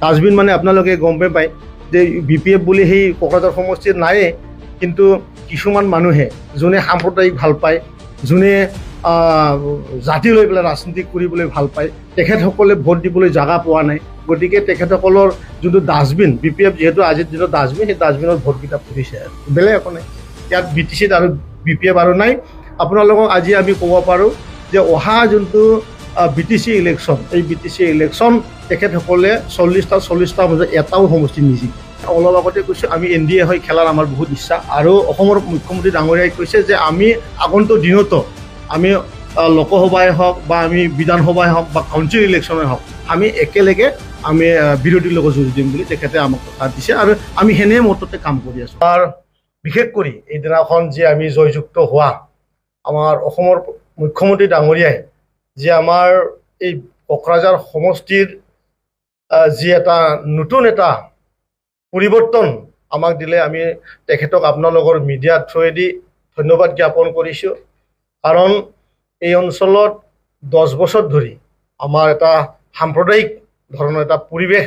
Dustbin মানে আপোনালোকে গম পায় যে BPF বুলি সেই কোকৰাঝাৰ সমষ্টিত নায়ে, কিন্তু কিছুমান মানুহে যোনে সাম্প্ৰদায়িক ভাল পায়, যোনে জাতি লৈ পেলাই ৰাজনীতি কৰিবলৈ ভাল পায়, তেখেতসকলে ভোট দিবলৈ জাগা পোৱা নাই। গতিকে তেখেতসকলৰ যোনটো ডাষ্টবিন, BPF যিহেতু আজিৰ দিনত ডাষ্টবিন, সেই ডাষ্টবিনত ভোটকেইটা পৰিছে আৰু বেলেগ একো নাই। ইয়াত BTCত আৰু BPF আৰু নাই। আপোনালোকক আজি আমি ক'ব পাৰোঁ যে অহা যোনটো BTC ইলেকশ্যন, এই BTC ইলেকশ্যন তেখেতসকলে 40টা মাজত এটাও সমষ্টি নিজিকে। অলপ আগতে কৈছোঁ আমি NDA হৈ খেলাৰ আমাৰ বহুত ইচ্ছা, আৰু অসমৰ মুখ্যমন্ত্ৰী ডাঙৰীয়াই কৈছে যে আমি আগন্তুক দিনতো আমি লোকসভাই হওক বা আমি বিধানসভাই হওক বা কাউন্সিল ইলেকশ্যনেই হওক, আমি একেলগে আমি বিৰোধীৰ লগত যুঁজ দিম বুলি তেখেতে আমাক কথা দিছে, আৰু আমি সেনে মততে কাম কৰি আছোঁ। আৰু বিশেষ কৰি এইদিনাখন যে আমি জয়যুক্ত হোৱা আমাৰ অসমৰ মুখ্যমন্ত্ৰী ডাঙৰীয়াই যে আমাৰ এই কোকৰাঝাৰ সমষ্টিৰ যি এটা নতুন এটা পৰিৱৰ্তন আমাক দিলে, আমি তেখেতক আপোনালোকৰ মিডিয়াৰ থ্ৰুৱেদি ধন্যবাদ জ্ঞাপন কৰিছোঁ। কাৰণ এই অঞ্চলত 10 বছৰ ধৰি আমাৰ এটা সাম্প্ৰদায়িক ধৰণৰ এটা পৰিৱেশ,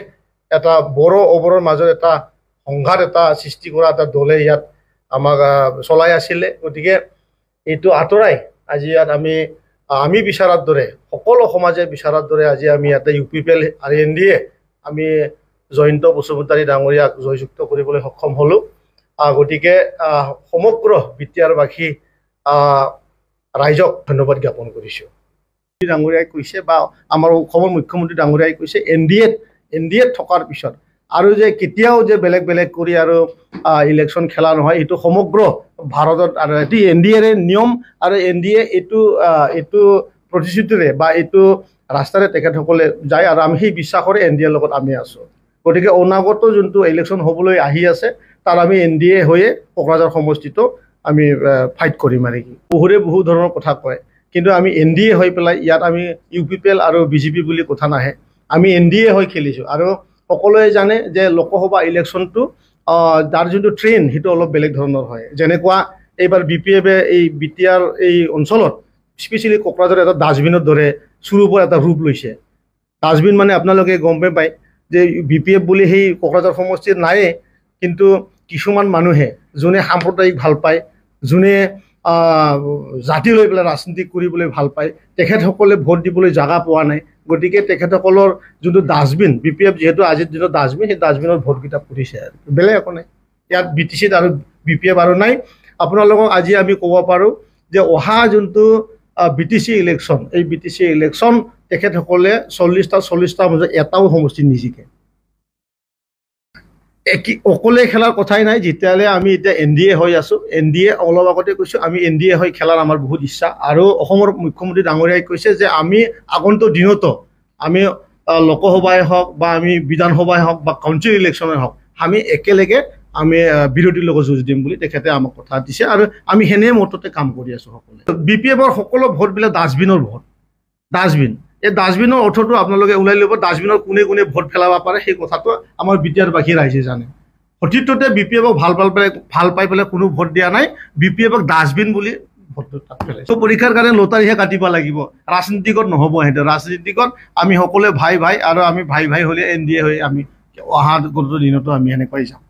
এটা বড়ো অবড়োৰ মাজত এটা সংঘাত এটা সৃষ্টি কৰা এটা দলে ইয়াত আমাক চলাই আছিলে। গতিকে এইটো আঁতৰাই আজি ইয়াত আমি বিচৰাৰ দৰে, সকলো সমাজে বিচৰাৰ দৰে আজি আমি ইয়াতে UPPL আৰু NDA আমি জয়ন্ত বসুমতাৰী ডাঙৰীয়াক জয়যুক্ত কৰিবলৈ সক্ষম হ'লোঁ। গতিকে সমগ্ৰ বিটিআৰবাসী ৰাইজক ধন্যবাদ জ্ঞাপন কৰিছোঁ। ডাঙৰীয়াই কৈছে বা আমাৰ অসমৰ মুখ্যমন্ত্ৰী ডাঙৰীয়াই কৈছে NDAত থকাৰ পিছত আৰু যে কেতিয়াও যে বেলেগ কৰি আৰু ইলেকশ্যন খেলা নহয়, এইটো সমগ্ৰ ভাৰতত আৰু এটি NDAৰ নিয়ম, আৰু NDA এইটো প্ৰতিশ্ৰুতিৰে বা এইটো ৰাস্তাৰে তেখেতসকলে যায়, আৰু আমি সেই বিশ্বাসৰে NDAৰ লগত আমি আছোঁ। গতিকে অনাগত যোনটো ইলেকশ্যন হ'বলৈ আহি আছে, তাৰ আমি NDA হৈয়ে কোকৰাঝাৰ সমষ্টিটো আমি ফাইট কৰিম আৰু কি। বহু ধৰণৰ কথা কয়, কিন্তু আমি NDA হৈ পেলাই ইয়াত আমি UPPL আৰু BJP বুলি কথা নাহে, আমি NDA হৈ খেলিছোঁ। আৰু সকলোৱে জানে যে লোকসভা ইলেকশ্যনটো তাৰ যোনটো ট্ৰেইন সেইটো অলপ বেলেগ ধৰণৰ হয়। যেনেকুৱা এইবাৰ BPF-এ এই বিটিআৰ এই অঞ্চলত স্পেচিয়েলি কোকৰাঝাৰ এটা ডাষ্টবিনৰ দৰে চুৰুপৰ এটা ৰূপ লৈছে। ডাষ্টবিন মানে আপোনালোকে গম পায় যে BPF বুলি সেই কোকৰাঝাৰ সমষ্টিত নায়ে, কিন্তু কিছুমান মানুহে যোনে সাম্প্ৰদায়িক ভাল পায়, যোনে জাতি লৈ পেলাই ৰাজনীতি কৰিবলৈ ভাল পায়, তেখেতসকলে ভোট দিবলৈ জাগা পোৱা নাই। গতিকে তেখেতসকলৰ যোনটো ডাষ্টবিন, BPF যিহেতু আজিৰ দিনত ডাষ্টবিন, সেই ডাষ্টবিনত ভোটকেইটা পৰিছে আৰু বেলেগ একো নাই। ইয়াত BTCত আৰু BPF আৰু নাই। আপোনালোকক আজি আমি ক'ব পাৰোঁ যে অহা যোনটো BTC ইলেকশ্যন, এই BTC ইলেকশ্যন তেখেতসকলে 40টা মাজত এটাও সমষ্টি নিজিকে। অকলে খেলাৰ কথাই নাই, যেতিয়ালৈ আমি এতিয়া NDA হৈ আছোঁ। NDA অলপ আগতে কৈছোঁ আমি NDA হৈ খেলাৰ আমাৰ বহুত ইচ্ছা, আৰু অসমৰ মুখ্যমন্ত্ৰী ডাঙৰীয়াই কৈছে যে আমি আগন্তুক দিনতো আমি লোকসভাই হওক বা আমি বিধানসভাই হওক বা কাউন্সিল ইলেকশ্যনেই হওক, আমি একেলগে আমি বিৰোধীৰ লগত যুঁজ দিম বুলি তেখেতে আমাক কথা দিছে, আৰু আমি সেনে মততে কাম কৰি আছোঁ সকলোৱে। BPF-ৰ সকলো ভোটবিলাক ডাষ্টবিনৰ ভোট। ডাষ্টবিন, এই ডাষ্টবিনৰ অৰ্থটো আপোনালোকে ওলাই ল'ব। ডাষ্টবিনৰ কোনে ভোট পেলাব পাৰে সেই কথাটো আমাৰ বিটিআৰবাসী ৰাইজে জানে। সতীৰ্থতে BPF-ক ভাল পাই পেলাই কোনো ভোট দিয়া নাই, BPF-ক ডাষ্টবিন বুলি ভোটটো তাত পেলাইছে। পৰীক্ষাৰ কাৰণে লটাৰীহে কাটিব লাগিব, ৰাজনীতিকত নহ'ব। সেইটো ৰাজনীতিকত আমি সকলোৱে ভাই, আৰু আমি ভাই হ'লে NDA হৈ আমি অহা দিনতো আমি এনেকুৱাই যাম।